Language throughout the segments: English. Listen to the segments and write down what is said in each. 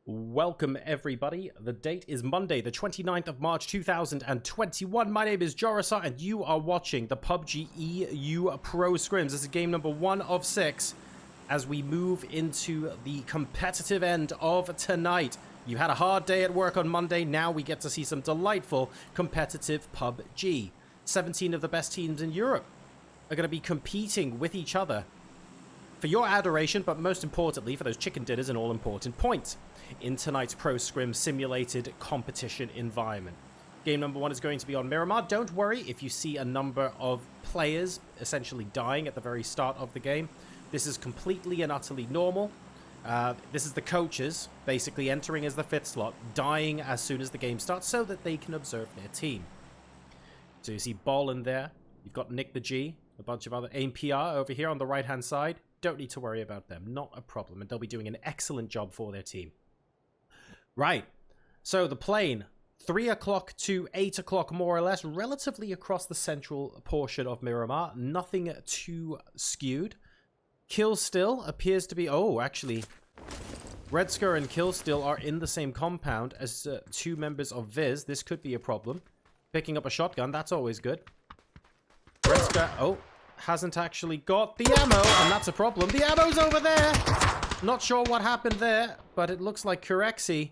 Welcome everybody. The date is Monday, the 29th of March 2021. My name is Jorasa and you are watching the PUBG EU Pro Scrims. This is game number 1 of 6 as we move into the competitive end of tonight. You had a hard day at work on Monday. Now we get to see some delightful competitive PUBG. 17 of the best teams in Europe are going to be competing with each other for your adoration, but most importantly for those chicken dinners and all-important points in tonight's Pro Scrim simulated competition environment. Game number 1 is going to be on Miramar. Don't worry if you see a number of players essentially dying at the very start of the game. This is completely and utterly normal. This is the coaches basically entering as the 5th slot, dying as soon as the game starts so that they can observe their team. So you see Ball in there. You've got Nick the G, a bunch of other AIM PR over here on the right-hand side. Don't need to worry about them. Not a problem. And they'll be doing an excellent job for their team. Right. So the plane, 3 o'clock to 8 o'clock more or less, relatively across the central portion of Miramar. Nothing too skewed. Killstill appears to be... Oh, actually, Redsker and Killstill are in the same compound as 2 members of Viz. This could be a problem. Picking up a shotgun, that's always good. Redsker... Oh. Hasn't actually got the ammo, and that's a problem. The ammo's over there! Not sure what happened there, but it looks like Kurexi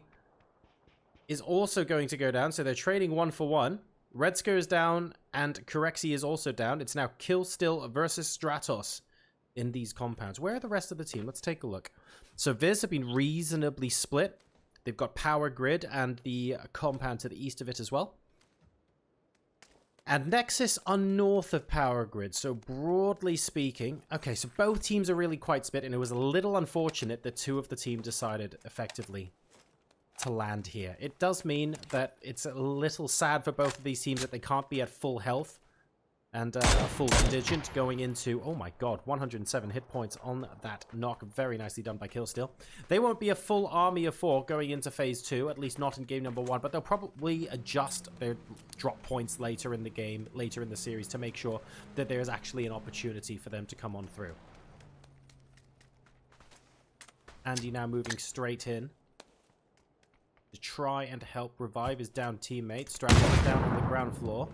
is also going to go down, so they're trading 1 for 1. Redsker is down, and Kurexi is also down. It's now Killstill versus Stratos in these compounds. Where are the rest of the team? Let's take a look. So Viz have been reasonably split. They've got Power Grid and the compound to the east of it as well. And Nexus are north of Power Grid, so broadly speaking... Okay, so both teams are really quite split, and it was a little unfortunate that 2 of the team decided effectively to land here. It does mean that it's a little sad for both of these teams that they can't be at full health and a full contingent going into... Oh my god, 107 hit points on that knock. Very nicely done by Killstill. They won't be a full army of 4 going into Phase 2, at least not in game number 1, but they'll probably adjust their drop points later in the game, later in the series, to make sure that there is actually an opportunity for them to come on through. Andy now moving straight in to try and help revive his down teammate. Stratos down on the ground floor.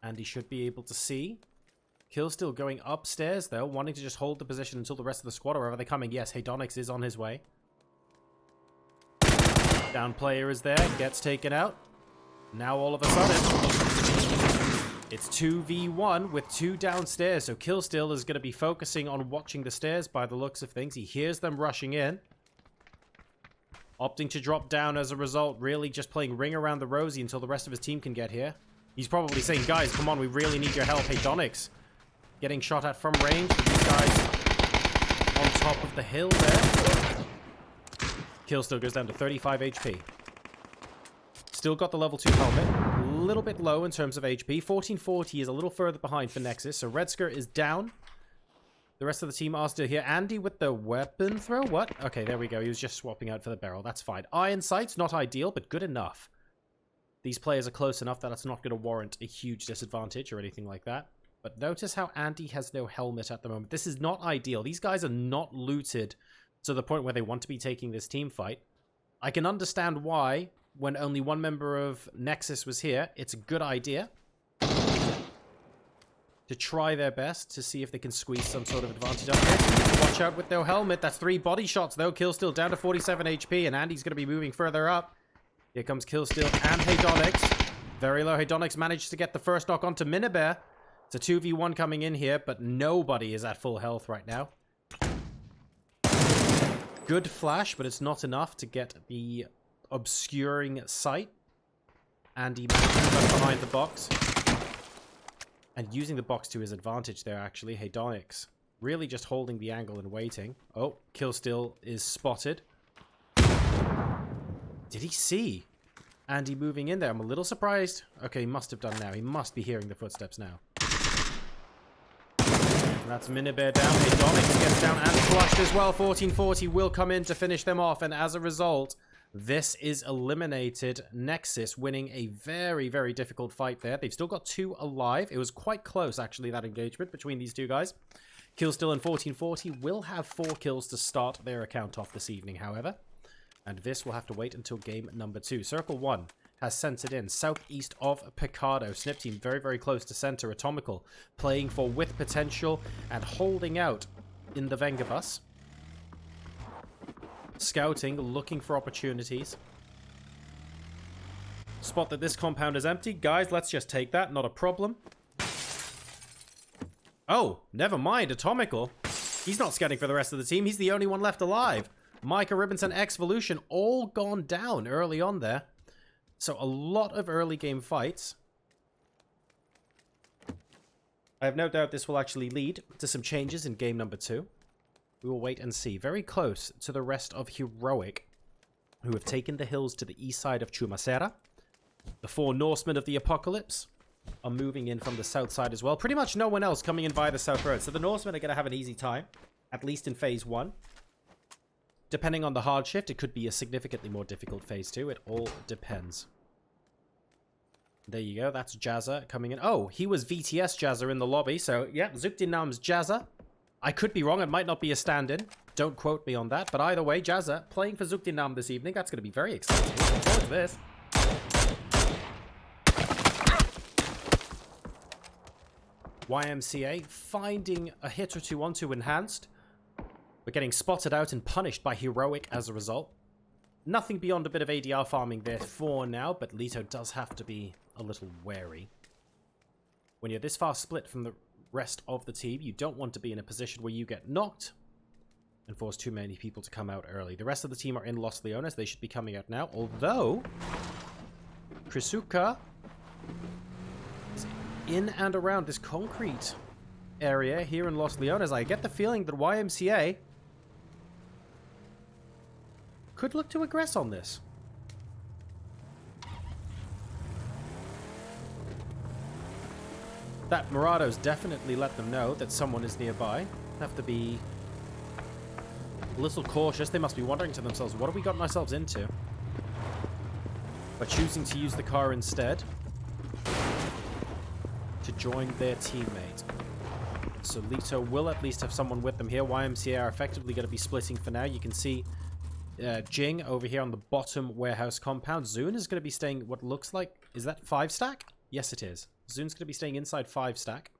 And he should be able to see. Killstill going upstairs, though, wanting to just hold the position until the rest of the squad, or wherever they're coming. Yes, Hedonix is on his way. Down player is there, gets taken out. Now, all of a sudden, it's 2v1 with 2 downstairs. So Killstill is going to be focusing on watching the stairs by the looks of things. He hears them rushing in. Opting to drop down as a result, really just playing ring around the rosy until the rest of his team can get here. He's probably saying, guys, come on, we really need your help. Hey, Donix getting shot at from range. These guys on top of the hill there. Kill still goes down to 35 HP. Still got the level 2 helmet. A little bit low in terms of HP. 1440 is a little further behind for Nexus. So Redsker is down. The rest of the team are still here. Andy with the weapon throw. What? Okay, there we go. He was just swapping out for the barrel. That's fine. Iron sights, not ideal, but good enough. These players are close enough that it's not going to warrant a huge disadvantage or anything like that. But notice how Andy has no helmet at the moment. This is not ideal. These guys are not looted to the point where they want to be taking this team fight. I can understand why, when only 1 member of Nexus was here, it's a good idea to try their best to see if they can squeeze some sort of advantage out of it. Watch out with no helmet. That's 3 body shots, though. Killstill down to 47 HP, and Andy's going to be moving further up. Here comes Killstill and Hedonix. Very low. Hedonix managed to get the first knock onto Minibear. It's a 2v1 coming in here, but nobody is at full health right now. Good flash, but it's not enough to get the obscuring sight. Andy managed to get behind the box. And using the box to his advantage there, actually. Hedonix really just holding the angle and waiting. Oh, Killstill is spotted. Did he see Andy moving in there? I'm a little surprised. Okay, he must have done now. He must be hearing the footsteps now. And that's Minibear down. Hedonix gets down and flushed as well. 1440 will come in to finish them off. And as a result, this is eliminated. Nexus winning a very, very difficult fight there. They've still got 2 alive. It was quite close, actually, that engagement between these 2 guys. Killstill and 1440 will have 4 kills to start their account off this evening, however. And this will have to wait until game number 2. Circle 1 has sent it in southeast of Picardo. Snip team very, very close to center. Atomical playing for with potential and holding out in the Venga bus. Scouting, looking for opportunities. Spot that this compound is empty. Guys, let's just take that. Not a problem. Oh, never mind. Atomical. He's not scouting for the rest of the team. He's the only one left alive. Micah Ribbonson, Xvolution, all gone down early on there. So a lot of early game fights. I have no doubt this will actually lead to some changes in game number 2. We will wait and see. Very close to the rest of Heroic, who have taken the hills to the east side of Chumacera. The 4 Norsemen of the Apocalypse are moving in from the south side as well. Pretty much no one else coming in via the south road. So the Norsemen are going to have an easy time, at least in phase 1. Depending on the hard shift, it could be a significantly more difficult phase 2. It all depends. There you go. That's Jazza coming in. Oh, he was VTS Jazza in the lobby. So, yeah, Zukdinam's Jazza. I could be wrong. It might not be a stand-in. Don't quote me on that. But either way, Jazza playing for Zukdinam this evening. That's going to be very exciting. Looking forward to this. YMCA finding a hit or two onto Enhanced. We're getting spotted out and punished by Heroic as a result. Nothing beyond a bit of ADR farming there for now, but Lito does have to be a little wary. When you're this far split from the rest of the team, you don't want to be in a position where you get knocked and force too many people to come out early. The rest of the team are in Los Leones. They should be coming out now, although Krisuka is in and around this concrete area here in Los Leones. I get the feeling that YMCA could look to aggress on this. That Murado's definitely let them know that someone is nearby. Have to be a little cautious. They must be wondering to themselves, what have we gotten ourselves into? By choosing to use the car instead to join their teammate. So Lito will at least have someone with them here. YMCA are effectively going to be splitting for now. You can see Jing over here on the bottom warehouse compound. Zune is going to be staying what looks like... Is that 5 stack? Yes, it is. Zune's going to be staying inside 5 stack.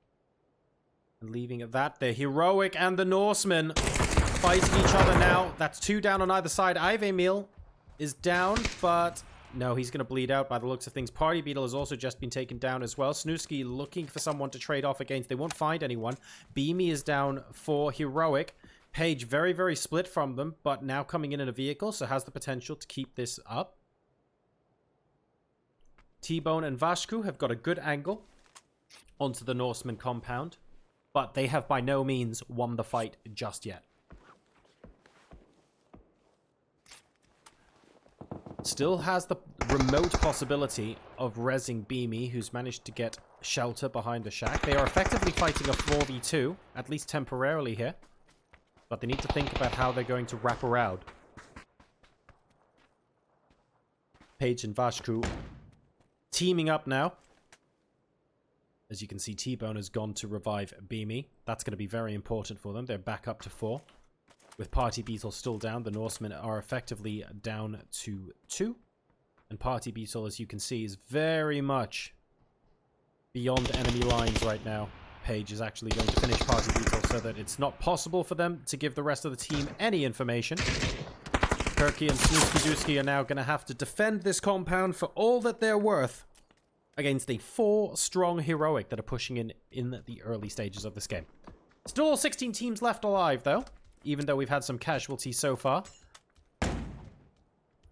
And leaving at that. The Heroic and the Norsemen fighting each other now. That's 2 down on either side. Ivemil is down, but... No, he's going to bleed out by the looks of things. Party Beetle has also just been taken down as well. Snooski looking for someone to trade off against. They won't find anyone. Beamy is down for Heroic. Page very, very split from them, but now coming in a vehicle, so has the potential to keep this up. T-Bone and Vashku have got a good angle onto the Norseman compound, but they have by no means won the fight just yet. Still has the remote possibility of rezzing Beamy, who's managed to get shelter behind the shack. They are effectively fighting a 4v2, at least temporarily here. But they need to think about how they're going to wrap around. Page and Vashku teaming up now. As you can see, T-Bone has gone to revive Beamy. That's going to be very important for them. They're back up to 4. With Party Beetle still down, the Norsemen are effectively down to 2. And Party Beetle, as you can see, is very much beyond enemy lines right now. Page is actually going to finish Party Beetle so that it's not possible for them to give the rest of the team any information. Kirky and Snooski are now going to have to defend this compound for all that they're worth against a 4-strong Heroic that are pushing in the early stages of this game. Still 16 teams left alive, though, even though we've had some casualties so far.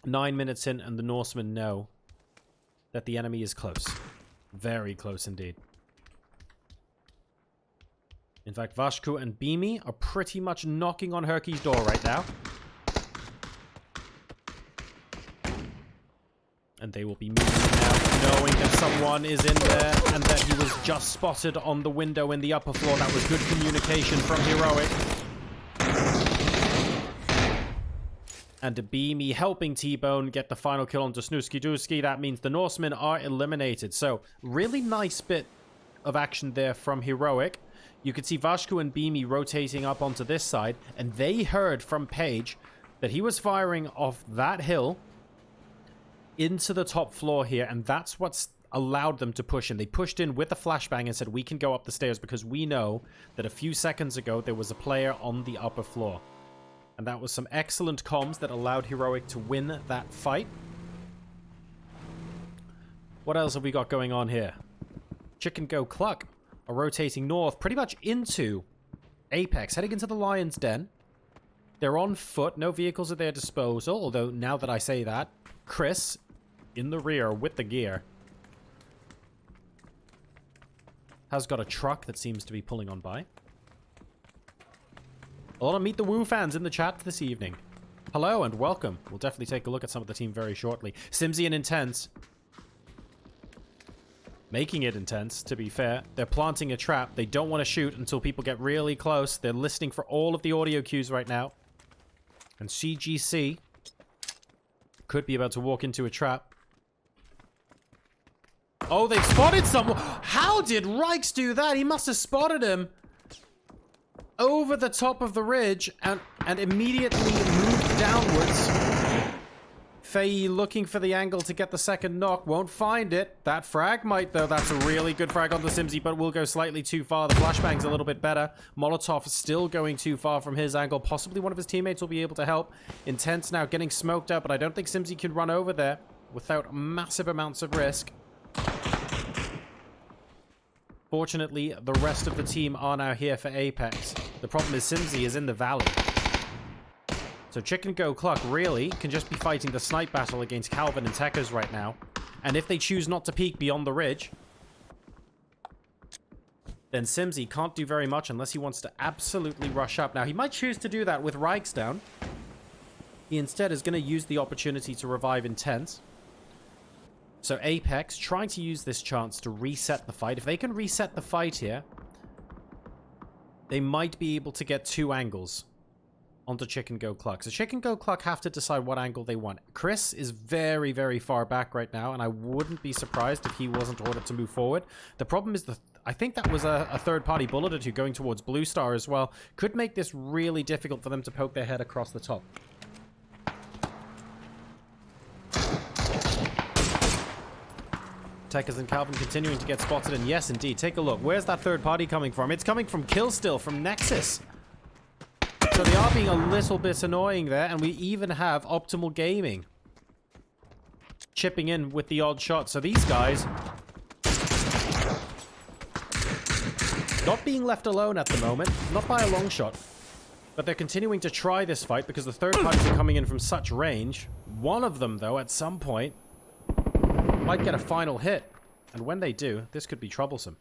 9 minutes in, and the Norsemen know that the enemy is close. Very close indeed. In fact, Vashku and Beamy are pretty much knocking on Herky's door right now. And they will be moving now, knowing that someone is in there and that he was just spotted on the window in the upper floor. That was good communication from Heroic. And Beamy helping T-Bone get the final kill onto Snooski Dooski. That means the Norsemen are eliminated. So, really nice bit of action there from Heroic. You could see Vashku and Beamy rotating up onto this side, and they heard from Page that he was firing off that hill into the top floor here, and that's what's allowed them to push in. They pushed in with a flashbang and said, we can go up the stairs because we know that a few seconds ago there was a player on the upper floor. And that was some excellent comms that allowed Heroic to win that fight. What else have we got going on here? Chicken Go Cluck are rotating north pretty much into Apex, heading into the Lion's Den. They're on foot, no vehicles at their disposal, although now that I say that, Chris in the rear with the gear has got a truck that seems to be pulling on by. A lot of Meet the Woo fans in the chat this evening. Hello and welcome. We'll definitely take a look at some of the team very shortly. Simsy and Intense. Making it intense, to be fair. They're planting a trap. They don't want to shoot until people get really close. They're listening for all of the audio cues right now. And CGC could be about to walk into a trap. Oh, they've spotted someone. How did Reichs do that? He must have spotted him over the top of the ridge and immediately moved downwards. Faye looking for the angle to get the second knock. Won't find it. That frag might, though. That's a really good frag on the Simsy, but will go slightly too far. The flashbang's a little bit better. Molotov is still going too far from his angle. Possibly one of his teammates will be able to help. Intense now getting smoked out, but I don't think Simsy can run over there without massive amounts of risk. Fortunately, the rest of the team are now here for Apex. The problem is Simsy is in the valley. So Chicken Go Cluck really can just be fighting the snipe battle against Calvin and Tekkas right now. And if they choose not to peek beyond the ridge, then Simsy can't do very much unless he wants to absolutely rush up. Now, he might choose to do that with Reichs down. He instead is going to use the opportunity to revive Intense. So Apex trying to use this chance to reset the fight. If they can reset the fight here, they might be able to get two angles onto Chicken Go Cluck. So Chicken Go Cluck have to decide what angle they want. Chris is very, very far back right now, and I wouldn't be surprised if he wasn't ordered to move forward. The problem is I think that was a third-party bullet or two going towards Blue Star as well. Could make this really difficult for them to poke their head across the top. Tekkas and Calvin continuing to get spotted, and yes, indeed, take a look. Where's that third party coming from? It's coming from Killstill, from Nexus. So they are being a little bit annoying there, and we even have Optimal Gaming chipping in with the odd shot. So these guys not being left alone at the moment, not by a long shot, but they're continuing to try this fight because the third parties are coming in from such range. One of them, though, at some point might get a final hit, and when they do, this could be troublesome.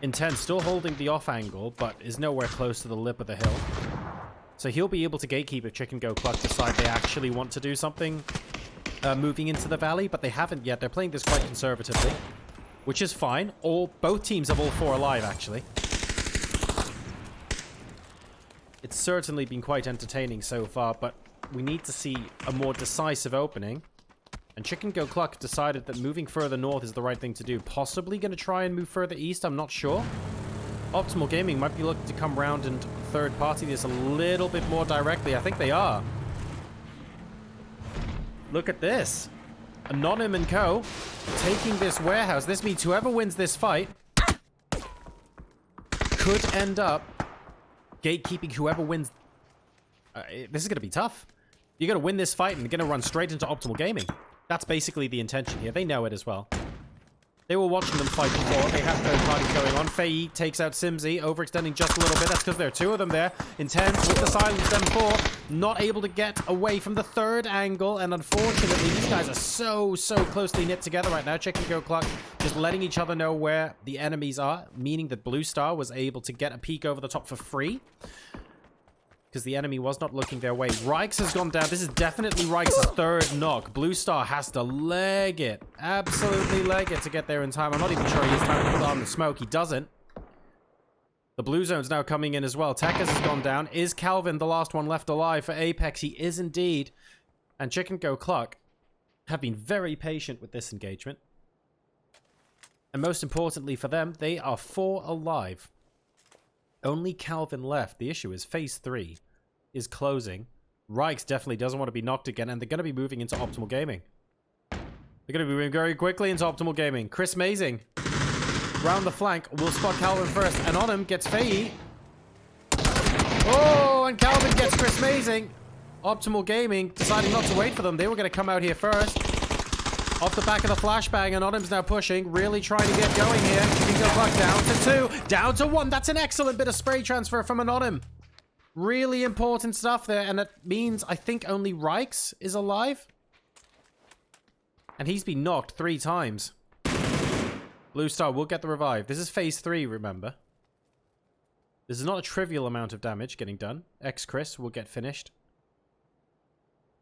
Intense still holding the off angle, but is nowhere close to the lip of the hill. So he'll be able to gatekeep if Chicken Go Cluck decide they actually want to do something moving into the valley, but they haven't yet. They're playing this quite conservatively, which is fine. Both teams have all four alive, actually. It's certainly been quite entertaining so far, but we need to see a more decisive opening. And Chicken Go Cluck decided that moving further north is the right thing to do. Possibly going to try and move further east, I'm not sure. Optimal Gaming might be looking to come round and third party this a little bit more directly. I think they are. Look at this. Anonym and Co. taking this warehouse. This means whoever wins this fight could end up gatekeeping whoever wins. This is going to be tough. You're going to win this fight and you're going to run straight into Optimal Gaming. That's basically the intention here. They know it as well. They were watching them fight before. They have third parties going on. Faye takes out Simsy, overextending just a little bit. That's because there are two of them there. Intense with the silence, them four. Not able to get away from the third angle. And unfortunately, these guys are so closely knit together right now. Chicken Go Cluck just letting each other know where the enemies are, meaning that Blue Star was able to get a peek over the top for free, because the enemy was not looking their way. Reichs has gone down. This is definitely Reichs' third knock. Blue Star has to leg it. Absolutely leg it to get there in time. I'm not even sure he has time to put on the smoke. He doesn't. The blue zone's now coming in as well. Tekkas has gone down. Is Calvin the last one left alive for Apex? He is indeed. And Chicken Go Cluck have been very patient with this engagement. And most importantly for them, they are 4 alive. Only Calvin left. The issue is phase 3. is closing. Reichs definitely doesn't want to be knocked again, and they're going to be moving into Optimal Gaming. They're going to be moving very quickly into Optimal Gaming. Chris Mazing, round the flank, will spot Calvin first. Anonym gets Faye. Oh, and Calvin gets Chris Mazing. Optimal Gaming deciding not to wait for them. They were going to come out here first. Off the back of the flashbang, Anonym's now pushing, really trying to get going here. Chicken Cluck down to 2, down to 1. That's an excellent bit of spray transfer from Anonym. Really important stuff there, and that means I think only Reichs is alive. And he's been knocked 3 times. Blue Star will get the revive. This is phase 3, remember. This is not a trivial amount of damage getting done. Chris will get finished.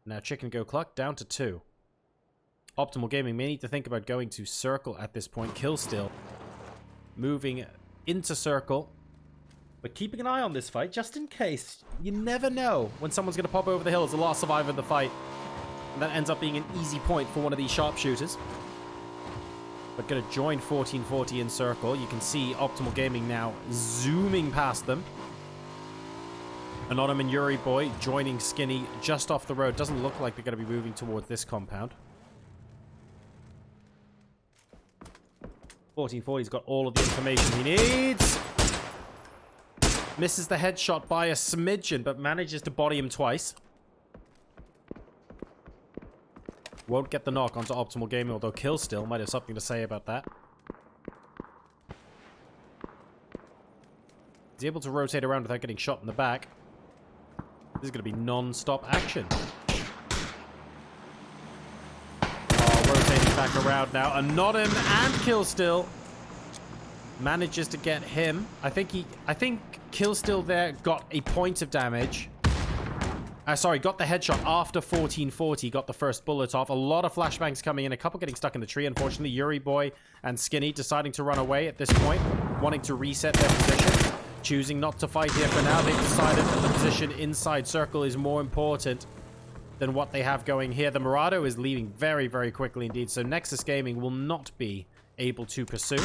Now Chicken Go Cluck down to 2. Optimal Gaming may need to think about going to circle at this point. Kill still. Moving into circle. But keeping an eye on this fight, just in case. You never know when someone's going to pop over the hill as the last survivor of the fight. And that ends up being an easy point for one of these sharpshooters. But going to join 1440 in circle. You can see Optimal Gaming now zooming past them. Anonym and Yuri Boy joining Skinny just off the road. Doesn't look like they're going to be moving towards this compound. 1440's got all of the information he needs. Misses the headshot by a smidgen, but manages to body him twice. Won't get the knock onto Optimal Gaming, although Kill still might have something to say about that. He's able to rotate around without getting shot in the back. This is going to be non-stop action. Rotating back around now. Anonym and Killstill manages to get him. I think Killstill there got a point of damage. Sorry, got the headshot after 1440. Got the first bullet off. A lot of flashbangs coming in. A couple getting stuck in the tree, unfortunately. Yuri Boy and Skinny deciding to run away at this point. Wanting to reset their position. Choosing not to fight here for now. They've decided that the position inside circle is more important than what they have going here. The Murado is leaving very, very quickly indeed, so Nexus Gaming will not be able to pursue.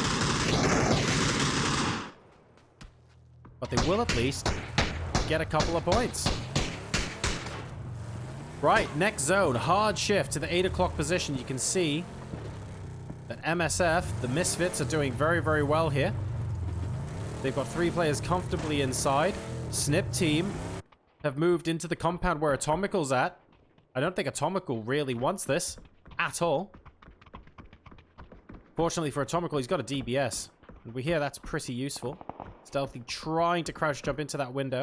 But they will at least get a couple of points. Right, next zone. Hard shift to the 8 o'clock position. You can see that MSF, the Misfits, are doing very, very well here. They've got 3 players comfortably inside. Snip team have moved into the compound where Atomical's at. I don't think Atomical really wants this at all. Fortunately for Atomical, he's got a DBS. And we hear that's pretty useful. Stealthy trying to crouch jump into that window.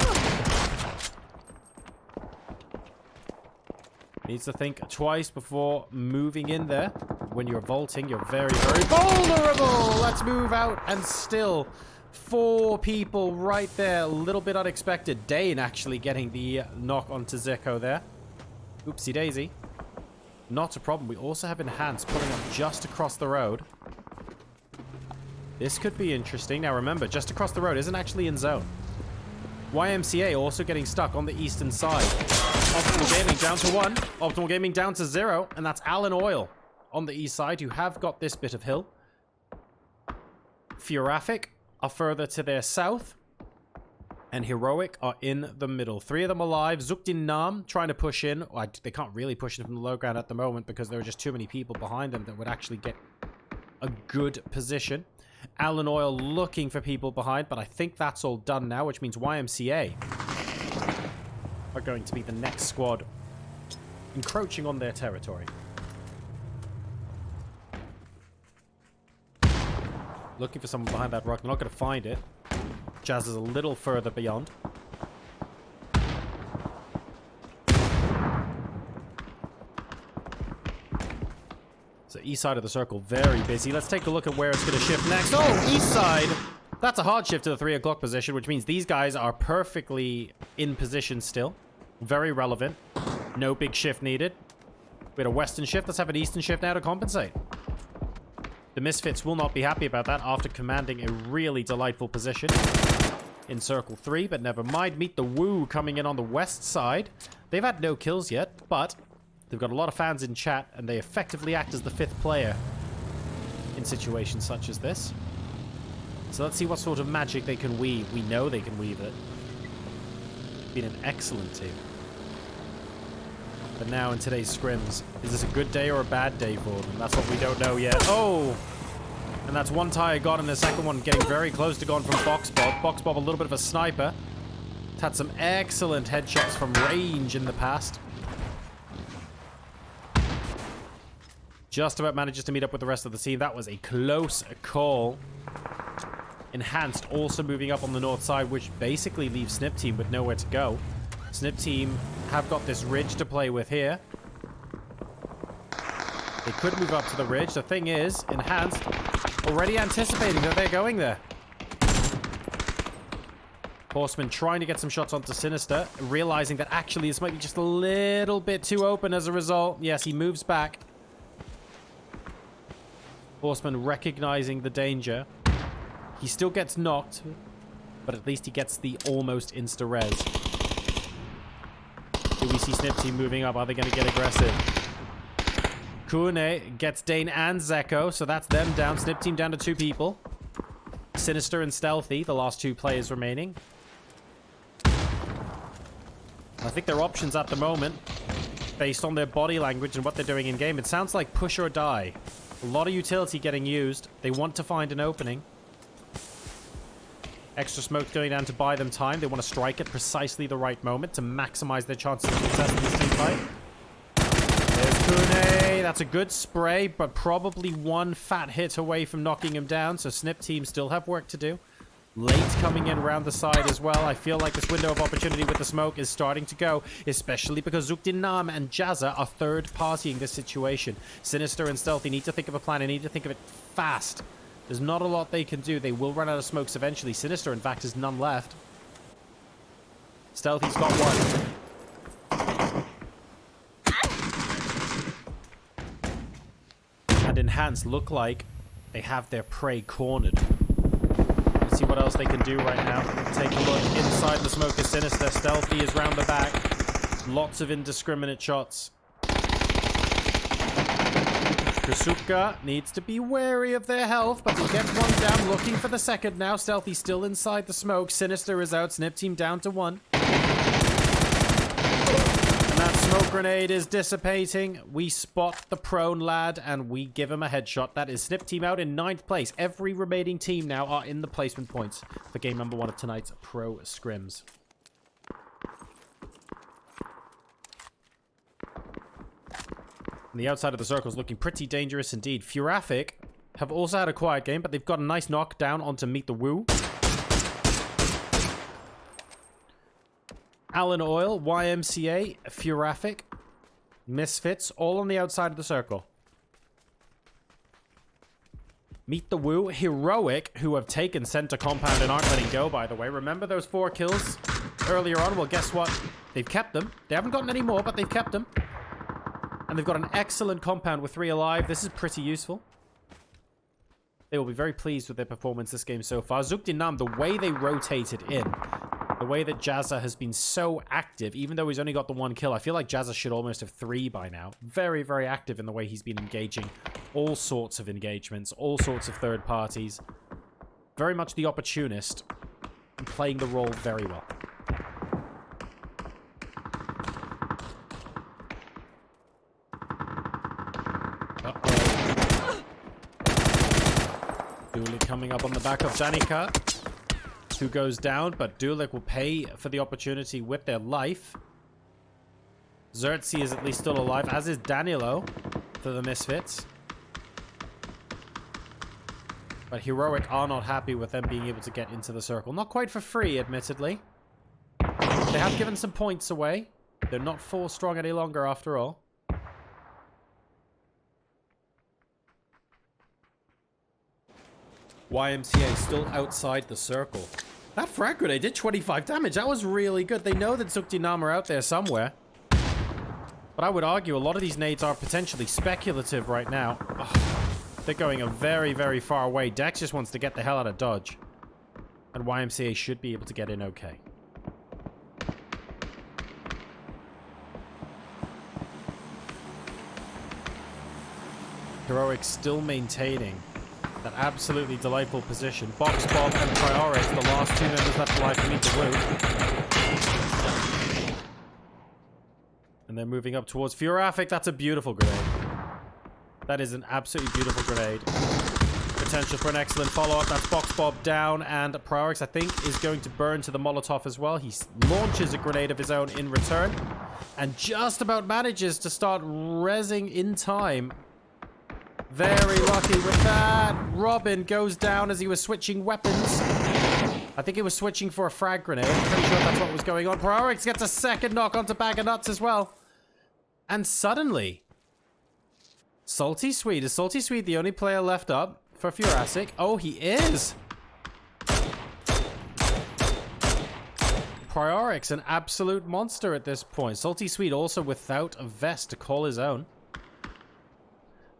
Needs to think twice before moving in there. When you're vaulting, you're very, very vulnerable. Let's move out, and still 4 people right there. A little bit unexpected. Dane actually getting the knock onto Zico there. Oopsie daisy. Not a problem. We also have Enhance pulling up just across the road. This could be interesting. Now remember, just across the road isn't actually in zone. YMCA also getting stuck on the eastern side. Optimal Gaming down to 1. Optimal Gaming down to 0. And that's Allen Oil on the east side, who have got this bit of hill. Furaffic are further to their south. And Heroic are in the middle. 3 of them alive. Zukdin Nam trying to push in. Well, they can't really push in from the low ground at the moment because there are just too many people behind them that would actually get a good position. Allen Oil looking for people behind, but I think that's all done now, which means YMCA are going to be the next squad encroaching on their territory. Looking for someone behind that rock. They're not going to find it. Jazz is a little further beyond. So east side of the circle, very busy. Let's take a look at where it's going to shift next. Oh, east side. That's a hard shift to the 3 o'clock position, which means these guys are perfectly in position still. Very relevant. No big shift needed. We had a western shift. Let's have an eastern shift now to compensate. The Misfits will not be happy about that after commanding a really delightful position in Circle 3, but never mind. Meet the Woo coming in on the west side. They've had no kills yet, but they've got a lot of fans in chat, and they effectively act as the 5th player in situations such as this. So let's see what sort of magic they can weave. We know they can weave it. been an excellent team. But now in today's scrims, is this a good day or a bad day for them? That's what we don't know yet. Oh! And that's one tire gone, and the second one getting very close to gone from Box Bob. Box Bob, a little bit of a sniper. He's had some excellent headshots from range in the past. Just about manages to meet up with the rest of the team. That was a close call. Enhanced also moving up on the north side, which basically leaves Snip Team with nowhere to go. Snip Team have got this ridge to play with here. They could move up to the ridge. The thing is, Enhanced already anticipating that they're going there. Horseman trying to get some shots onto Sinister, realizing that actually this might be just a little bit too open as a result. Yes, he moves back. Horseman recognizing the danger. He still gets knocked, but at least he gets the almost insta-res. Do we see Snip Team moving up? Are they going to get aggressive? Kune gets Dane and Zeko, so that's them down. Snip Team down to 2 people. Sinister and Stealthy, the last 2 players remaining. I think their options at the moment, based on their body language and what they're doing in game, it sounds like push or die. A lot of utility getting used. They want to find an opening. Extra smoke going down to buy them time. They want to strike at precisely the right moment to maximize their chances of success in this team fight. There's Kune. That's a good spray, but probably one fat hit away from knocking him down. So Snip Team still have work to do. Late coming in around the side as well. I feel like this window of opportunity with the smoke is starting to go, especially because Zukdinam and Jazza are third-partying this situation. Sinister and Stealthy need to think of a plan and need to think of it fast. There's not a lot they can do. They will run out of smokes eventually. Sinister, in fact, has none left. Stealthy's got one. And Enhanced look like they have their prey cornered. Let's see what else they can do right now. Take a look. Inside the smoke is Sinister. Stealthy is round the back. Lots of indiscriminate shots. Krasuka needs to be wary of their health, but he gets one down, looking for the second now. Stealthy still inside the smoke. Sinister is out. Snip Team down to 1. And that smoke grenade is dissipating. We spot the prone lad, and we give him a headshot. That is Snip Team out in 9th place. Every remaining team now are in the placement points for game number 1 of tonight's Pro Scrims. And the outside of the circle is looking pretty dangerous indeed. Furaffic have also had a quiet game, but they've got a nice knockdown onto Meet the Woo. Alan Oil, YMCA, Furaffic, Misfits, all on the outside of the circle. Meet the Woo, Heroic, who have taken center compound and aren't letting go, by the way. Remember those 4 kills earlier on? Well, guess what? They've kept them. They haven't gotten any more, but they've kept them. And they've got an excellent compound with 3 alive. This is pretty useful. They will be very pleased with their performance this game so far. Zukdinam, the way they rotated in, the way that Jazza has been so active, even though he's only got the 1 kill, I feel like Jazza should almost have 3 by now. Very, very active in the way he's been engaging all sorts of engagements, all sorts of third parties. Very much the opportunist and playing the role very well. Dulik coming up on the back of Danica, who goes down, but Dulik will pay for the opportunity with their life. Xerxes is at least still alive, as is Danilo for the Misfits. But Heroic are not happy with them being able to get into the circle. Not quite for free, admittedly. They have given some points away. They're not full strong any longer after all. YMCA still outside the circle. That frag grenade did 25 damage. That was really good. They know that Zukdinam are out there somewhere. But I would argue a lot of these nades are potentially speculative right now. Ugh. They're going a very, very far away. Dex just wants to get the hell out of dodge. And YMCA should be able to get in okay. Heroic still maintaining that absolutely delightful position. Box Bob and Priorix, the last 2 members left alive to meet the Woo. they're moving up towards Furafik. That's a beautiful grenade. That is an absolutely beautiful grenade. Potential for an excellent follow-up. That's Box Bob down, and Priorix, I think, is going to burn to the Molotov as well. He launches a grenade of his own in return, and just about manages to start rezzing in time. Very lucky with that. Robin goes down as he was switching weapons. I think he was switching for a frag grenade. I'm pretty sure that's what was going on. Priorix gets a second knock onto Bag of Nuts as well. And suddenly, Salty Sweet. Is Salty Sweet the only player left up for Furasic? Oh, he is. Priorix, an absolute monster at this point. Salty Sweet also without a vest to call his own.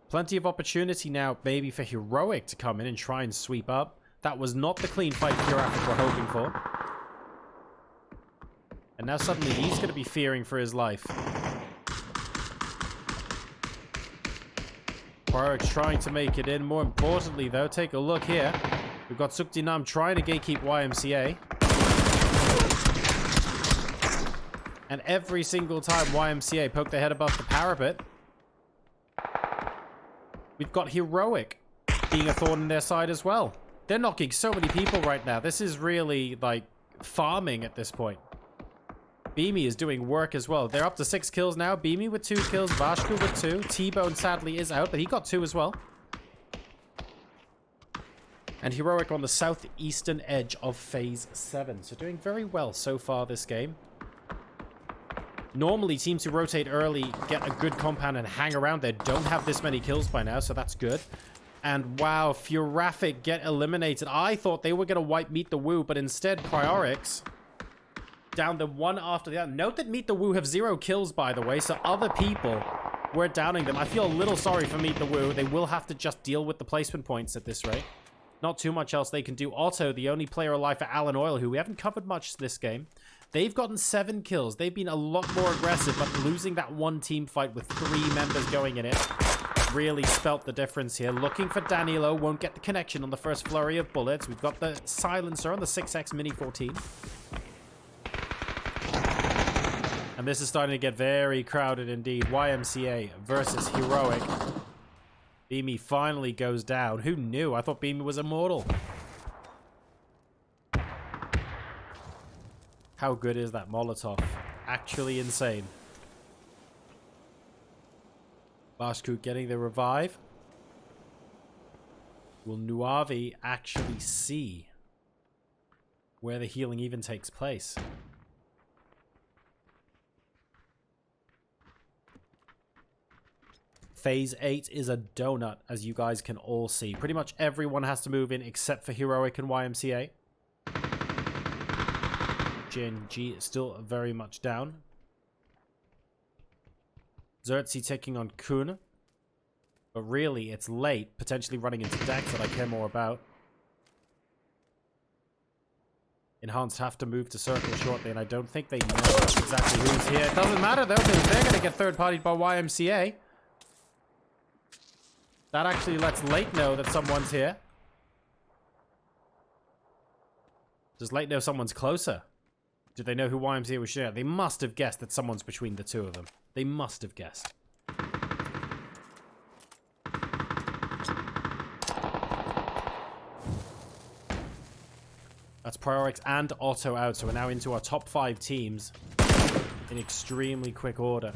Plenty of opportunity now, maybe for Heroic to come in and try and sweep up. That was not the clean fight Furasic were hoping for. And now suddenly he's going to be fearing for his life. Priorix trying to make it in. More importantly, though, take a look here. We've got Sukdinam trying to gatekeep YMCA. And every single time YMCA poke their head above the parapet, we've got Heroic being a thorn in their side as well. They're knocking so many people right now. This is really, like, farming at this point. Beamy is doing work as well. They're up to 6 kills now. Beamy with 2 kills. Vashku with 2. T-Bone sadly is out, but he got 2 as well. And Heroic on the southeastern edge of Phase 7. So doing very well so far this game. Normally, teams who rotate early get a good compound and hang around there don't have this many kills by now, so that's good. And wow, Furafik get eliminated. I thought they were going to wipe Meet the Woo, but instead Priorix down them one after the other. Note that Meet the Woo have 0 kills, by the way, so other people were downing them. I feel a little sorry for Meet the Woo. They will have to just deal with the placement points at this rate. Not too much else they can do. Otto, the only player alive for Alan Oil, who we haven't covered much this game. They've gotten 7 kills. They've been a lot more aggressive, but losing that one team fight with 3 members going in it really spelt the difference here. Looking for Danilo. Won't get the connection on the first flurry of bullets. We've got the silencer on the 6X Mini 14. And this is starting to get very crowded indeed. YMCA versus Heroic. Beamy finally goes down. Who knew? I thought Beamy was immortal. How good is that Molotov? Actually insane. Bashku getting the revive. Will Nuavi actually see where the healing even takes place? Phase 8 is a donut, as you guys can all see. Pretty much everyone has to move in except for Heroic and YMCA. GNG is still very much down. Xerxes taking on Kun. But really, it's late. Potentially running into decks that I care more about. Enhanced have to move to circle shortly, and I don't think they know exactly who's here. It doesn't matter, though, because they're going to get third-partied by YMCA. That actually lets Late know that someone's here. Does Late know someone's closer? Do they know who YMCA was shooting at? They must have guessed that someone's between the two of them. They must have guessed. That's Priorix and Otto out, so we're now into our top 5 teams in extremely quick order.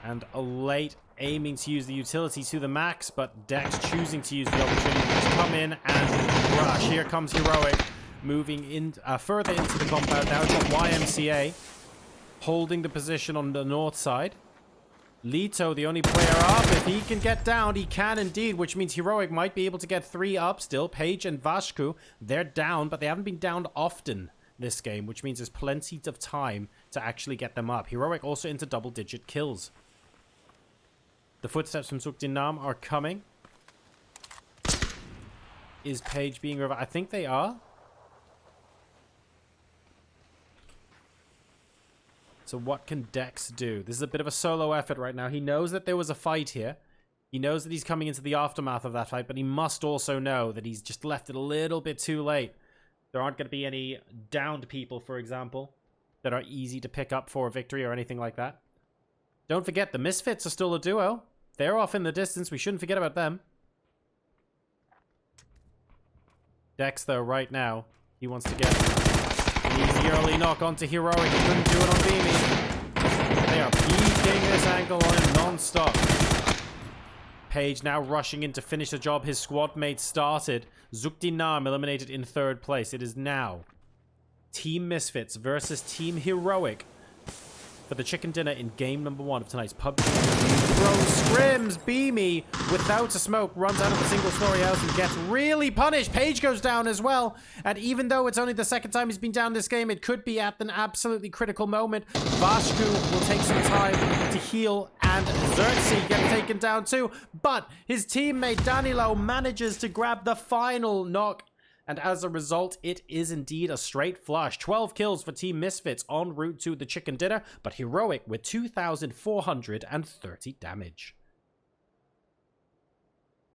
And a Late aiming to use the utility to the max, but Dex choosing to use the opportunity to come in and rush. Here comes Heroic. Moving in further into the compound now. It's got YMCA holding the position on the north side. Lito, the only player up. If he can get down, he can indeed, which means Heroic might be able to get 3 up still. Page and Vashku, they're down, but they haven't been downed often this game, which means there's plenty of time to actually get them up. Heroic also into double-digit kills. The footsteps from Sukdinam are coming. Is Page being revived? I think they are. So what can Dex do? This is a bit of a solo effort right now. He knows that there was a fight here. He knows that he's coming into the aftermath of that fight, but he must also know that he's just left it a little bit too late. There aren't going to be any downed people, for example. that are easy to pick up for a victory or anything like that. Don't forget, the Misfits are still a duo. They're off in the distance. We shouldn't forget about them. Dex, though, right now, he wants to get an easy early knock onto Heroic. He couldn't do it on Beamy. They are peeking this angle on him non-stop. Page now rushing in to finish the job his squad mate started. Zukdinam eliminated in 3rd place. It is now Team Misfits versus Team Heroic for the chicken dinner in game number 1 of tonight's PUBG Pro Scrims. Beamy, without a smoke, runs out of the single-story house and gets really punished. Page goes down as well. And even though it's only the 2nd time he's been down this game, it could be at an absolutely critical moment. Vashku will take some time to heal, and Xerxes gets taken down too. But his teammate Danilo manages to grab the final knock. And as a result, it is indeed a straight flush. 12 kills for Team Misfits en route to the chicken dinner, but Heroic with 2,430 damage.